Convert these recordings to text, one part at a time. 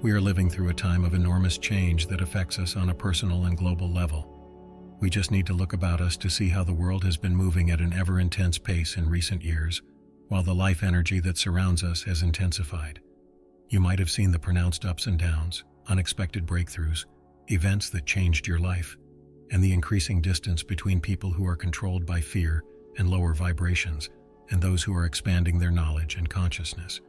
We are living through a time of enormous change that affects us on a personal and global level. We just need to look about us to see how the world has been moving at an ever-intense pace in recent years, while the life energy that surrounds us has intensified. You might have seen the pronounced ups and downs, unexpected breakthroughs, events that changed your life, and the increasing distance between people who are controlled by fear and lower vibrations and those who are expanding their knowledge and consciousness.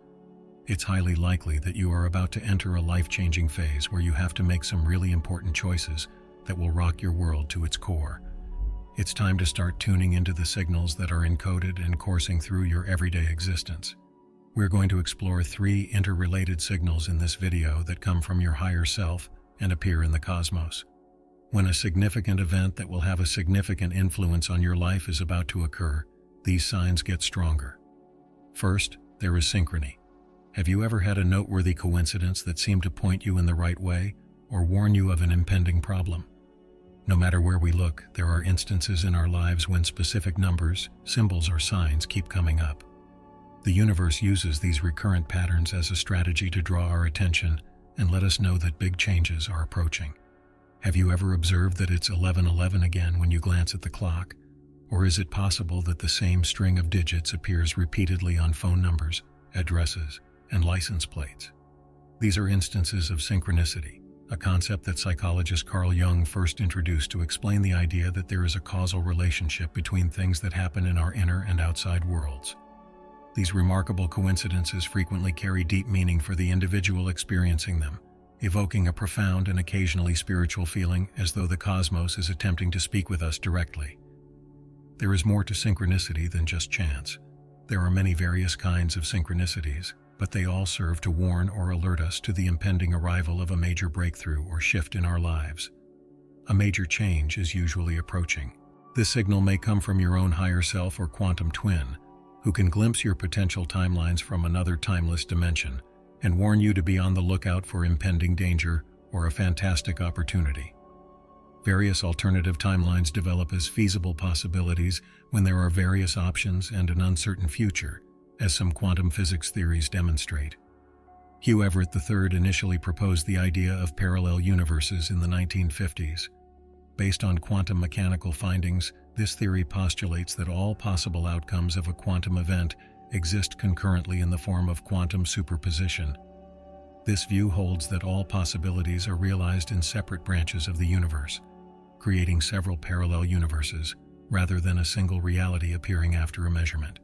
It's highly likely that you are about to enter a life-changing phase where you have to make some really important choices that will rock your world to its core. It's time to start tuning into the signals that are encoded and coursing through your everyday existence. We're going to explore 3 interrelated signals in this video that come from your higher self and appear in the cosmos. When a significant event that will have a significant influence on your life is about to occur, these signs get stronger. First, there is synchrony. Have you ever had a noteworthy coincidence that seemed to point you in the right way or warn you of an impending problem? No matter where we look, there are instances in our lives when specific numbers, symbols, or signs keep coming up. The universe uses these recurrent patterns as a strategy to draw our attention and let us know that big changes are approaching. Have you ever observed that it's 11:11 again when you glance at the clock? Or is it possible that the same string of digits appears repeatedly on phone numbers, addresses, and license plates? These are instances of synchronicity, a concept that psychologist Carl Jung first introduced to explain the idea that there is a causal relationship between things that happen in our inner and outside worlds. These remarkable coincidences frequently carry deep meaning for the individual experiencing them, evoking a profound and occasionally spiritual feeling as though the cosmos is attempting to speak with us directly. There is more to synchronicity than just chance. There are many various kinds of synchronicities, but they all serve to warn or alert us to the impending arrival of a major breakthrough or shift in our lives. A major change is usually approaching. This signal may come from your own higher self or quantum twin, who can glimpse your potential timelines from another timeless dimension and warn you to be on the lookout for impending danger or a fantastic opportunity. Various alternative timelines develop as feasible possibilities when there are various options and an uncertain future, as some quantum physics theories demonstrate. Hugh Everett III initially proposed the idea of parallel universes in the 1950s. Based on quantum mechanical findings, this theory postulates that all possible outcomes of a quantum event exist concurrently in the form of quantum superposition. This view holds that all possibilities are realized in separate branches of the universe, creating several parallel universes, rather than a single reality appearing after a measurement.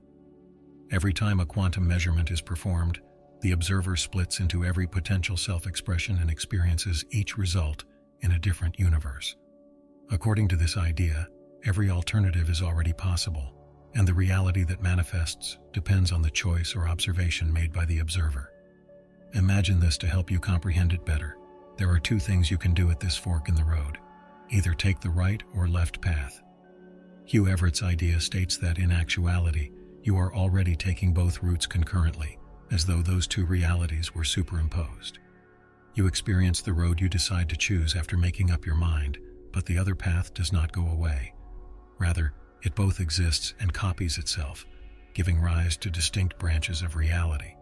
Every time a quantum measurement is performed, the observer splits into every potential self-expression and experiences each result in a different universe. According to this idea, every alternative is already possible, and the reality that manifests depends on the choice or observation made by the observer. Imagine this to help you comprehend it better. There are 2 things you can do at this fork in the road. Either take the right or left path. Hugh Everett's idea states that in actuality, you are already taking both routes concurrently, as though those 2 realities were superimposed. You experience the road you decide to choose after making up your mind, but the other path does not go away. Rather, it both exists and copies itself, giving rise to distinct branches of reality.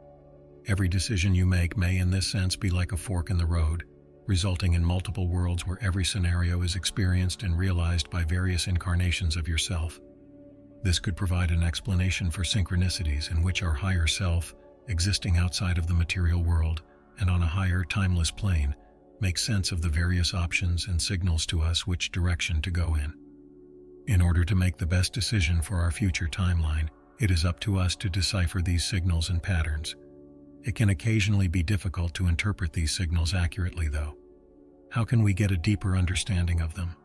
Every decision you make may in this sense be like a fork in the road, resulting in multiple worlds where every scenario is experienced and realized by various incarnations of yourself. This could provide an explanation for synchronicities in which our higher self, existing outside of the material world and on a higher, timeless plane, makes sense of the various options and signals to us which direction to go in. In order to make the best decision for our future timeline, it is up to us to decipher these signals and patterns. It can occasionally be difficult to interpret these signals accurately, though. How can we get a deeper understanding of them?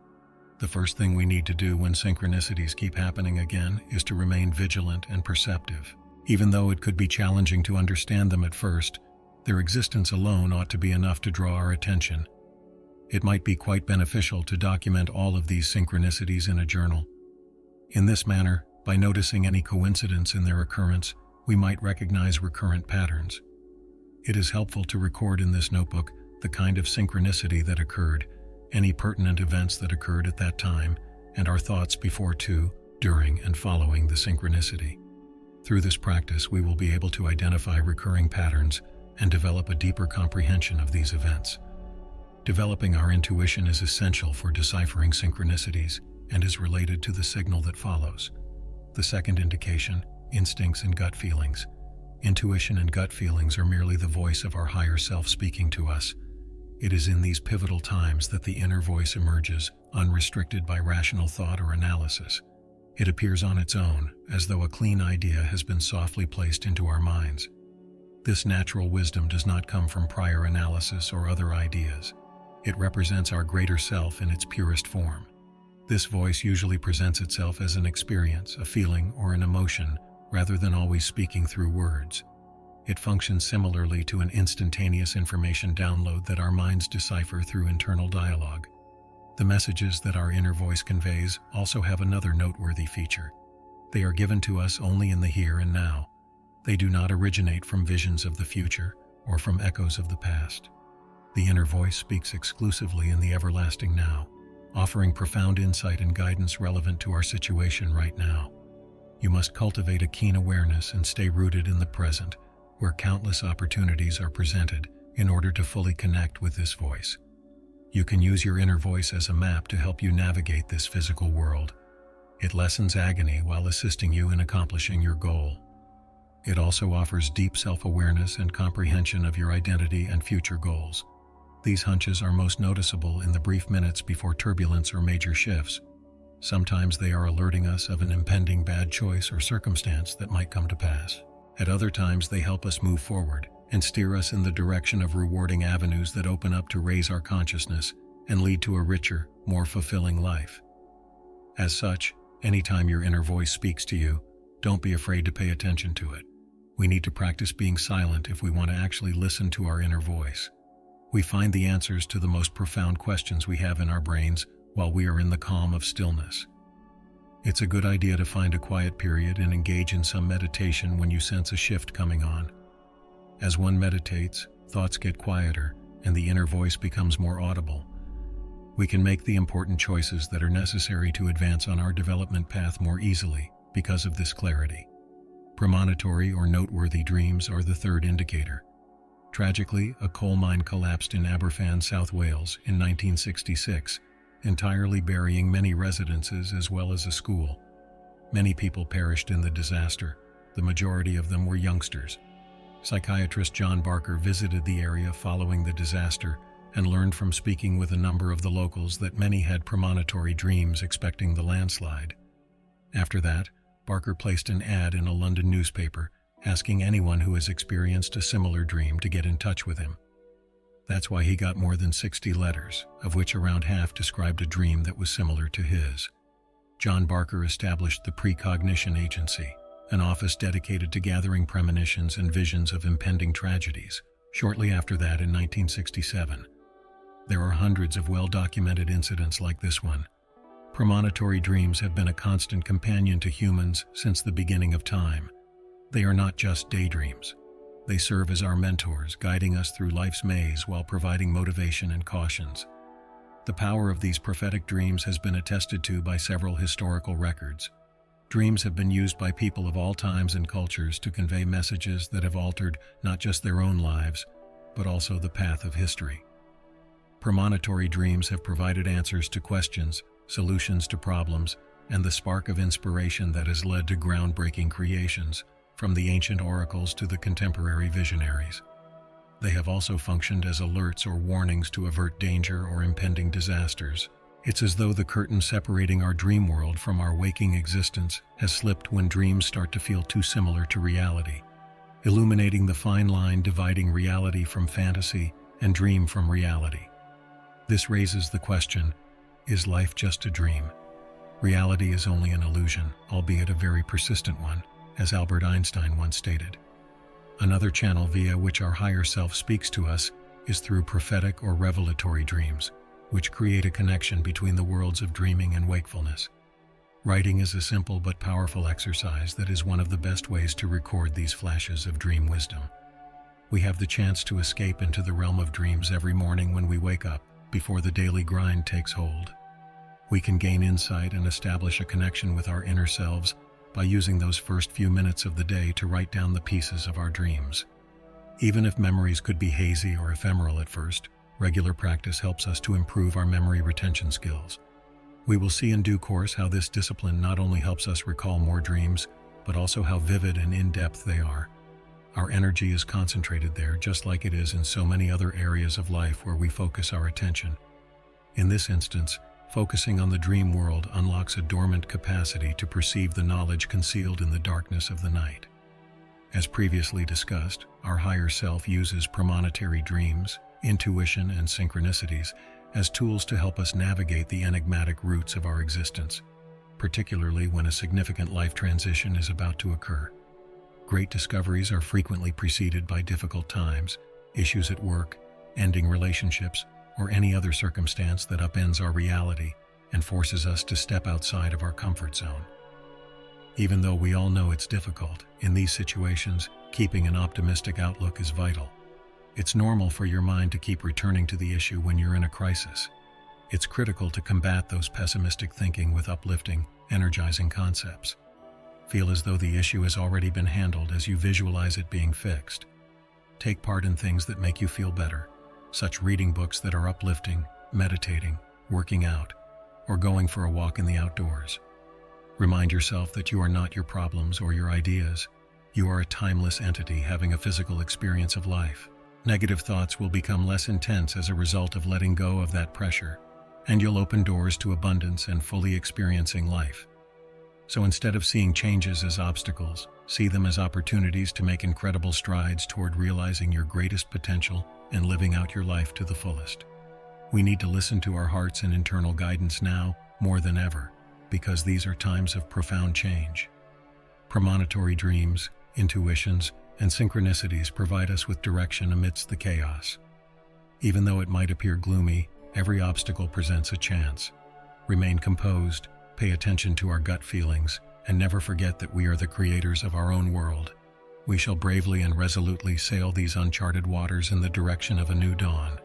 The first thing we need to do when synchronicities keep happening again is to remain vigilant and perceptive. Even though it could be challenging to understand them at first, their existence alone ought to be enough to draw our attention. It might be quite beneficial to document all of these synchronicities in a journal. In this manner, by noticing any coincidence in their occurrence, we might recognize recurrent patterns. It is helpful to record in this notebook the kind of synchronicity that occurred, any pertinent events that occurred at that time, and our thoughts before, during, and following the synchronicity. Through this practice, we will be able to identify recurring patterns and develop a deeper comprehension of these events. Developing our intuition is essential for deciphering synchronicities and is related to the signal that follows. The second indication, instincts and gut feelings. Intuition and gut feelings are merely the voice of our higher self speaking to us. It is in these pivotal times that the inner voice emerges, unrestricted by rational thought or analysis. It appears on its own, as though a clean idea has been softly placed into our minds. This natural wisdom does not come from prior analysis or other ideas. It represents our greater self in its purest form. This voice usually presents itself as an experience, a feeling, or an emotion, rather than always speaking through words. It functions similarly to an instantaneous information download that our minds decipher through internal dialogue. The messages that our inner voice conveys also have another noteworthy feature. They are given to us only in the here and now. They do not originate from visions of the future or from echoes of the past. The inner voice speaks exclusively in the everlasting now, offering profound insight and guidance relevant to our situation right now. You must cultivate a keen awareness and stay rooted in the present, where countless opportunities are presented, in order to fully connect with this voice. You can use your inner voice as a map to help you navigate this physical world. It lessens agony while assisting you in accomplishing your goal. It also offers deep self-awareness and comprehension of your identity and future goals. These hunches are most noticeable in the brief minutes before turbulence or major shifts. Sometimes they are alerting us of an impending bad choice or circumstance that might come to pass. At other times, they help us move forward and steer us in the direction of rewarding avenues that open up to raise our consciousness and lead to a richer, more fulfilling life. As such, anytime your inner voice speaks to you, don't be afraid to pay attention to it. We need to practice being silent if we want to actually listen to our inner voice. We find the answers to the most profound questions we have in our brains while we are in the calm of stillness. It's a good idea to find a quiet period and engage in some meditation when you sense a shift coming on. As one meditates, thoughts get quieter and the inner voice becomes more audible. We can make the important choices that are necessary to advance on our development path more easily because of this clarity. Premonitory or noteworthy dreams are the third indicator. Tragically, a coal mine collapsed in Aberfan, South Wales in 1966, entirely burying many residences as well as a school. Many people perished in the disaster. The majority of them were youngsters. Psychiatrist John Barker visited the area following the disaster and learned from speaking with a number of the locals that many had premonitory dreams expecting the landslide. After that, Barker placed an ad in a London newspaper asking anyone who has experienced a similar dream to get in touch with him. That's why he got more than 60 letters, of which around half described a dream that was similar to his. John Barker established the Precognition Agency, an office dedicated to gathering premonitions and visions of impending tragedies, shortly after that in 1967. There are hundreds of well-documented incidents like this one. Premonitory dreams have been a constant companion to humans since the beginning of time. They are not just daydreams. They serve as our mentors, guiding us through life's maze while providing motivation and cautions. The power of these prophetic dreams has been attested to by several historical records. Dreams have been used by people of all times and cultures to convey messages that have altered not just their own lives, but also the path of history. Premonitory dreams have provided answers to questions, solutions to problems, and the spark of inspiration that has led to groundbreaking creations, from the ancient oracles to the contemporary visionaries. They have also functioned as alerts or warnings to avert danger or impending disasters. It's as though the curtain separating our dream world from our waking existence has slipped when dreams start to feel too similar to reality, illuminating the fine line dividing reality from fantasy and dream from reality. This raises the question, is life just a dream? Reality is only an illusion, albeit a very persistent one, as Albert Einstein once stated. Another channel via which our higher self speaks to us is through prophetic or revelatory dreams, which create a connection between the worlds of dreaming and wakefulness. Writing is a simple but powerful exercise that is one of the best ways to record these flashes of dream wisdom. We have the chance to escape into the realm of dreams every morning when we wake up, before the daily grind takes hold. We can gain insight and establish a connection with our inner selves by using those first few minutes of the day to write down the pieces of our dreams. Even if memories could be hazy or ephemeral at first, regular practice helps us to improve our memory retention skills. We will see in due course how this discipline not only helps us recall more dreams, but also how vivid and in-depth they are. Our energy is concentrated there, just like it is in so many other areas of life where we focus our attention. In this instance, focusing on the dream world unlocks a dormant capacity to perceive the knowledge concealed in the darkness of the night. As previously discussed, our higher self uses premonitory dreams, intuition, and synchronicities as tools to help us navigate the enigmatic roots of our existence, particularly when a significant life transition is about to occur. Great discoveries are frequently preceded by difficult times, issues at work, ending relationships, or any other circumstance that upends our reality and forces us to step outside of our comfort zone. Even though we all know it's difficult, in these situations, keeping an optimistic outlook is vital. It's normal for your mind to keep returning to the issue when you're in a crisis. It's critical to combat those pessimistic thinking with uplifting, energizing concepts. Feel as though the issue has already been handled as you visualize it being fixed. Take part in things that make you feel better, such reading books that are uplifting, meditating, working out, or going for a walk in the outdoors. Remind yourself that you are not your problems or your ideas. You are a timeless entity having a physical experience of life. Negative thoughts will become less intense as a result of letting go of that pressure, and you'll open doors to abundance and fully experiencing life. So instead of seeing changes as obstacles, see them as opportunities to make incredible strides toward realizing your greatest potential and living out your life to the fullest. We need to listen to our hearts and internal guidance now more than ever, because these are times of profound change. Premonitory dreams, intuitions, and synchronicities provide us with direction amidst the chaos. Even though it might appear gloomy, every obstacle presents a chance. Remain composed, pay attention to our gut feelings, and never forget that we are the creators of our own world. We shall bravely and resolutely sail these uncharted waters in the direction of a new dawn.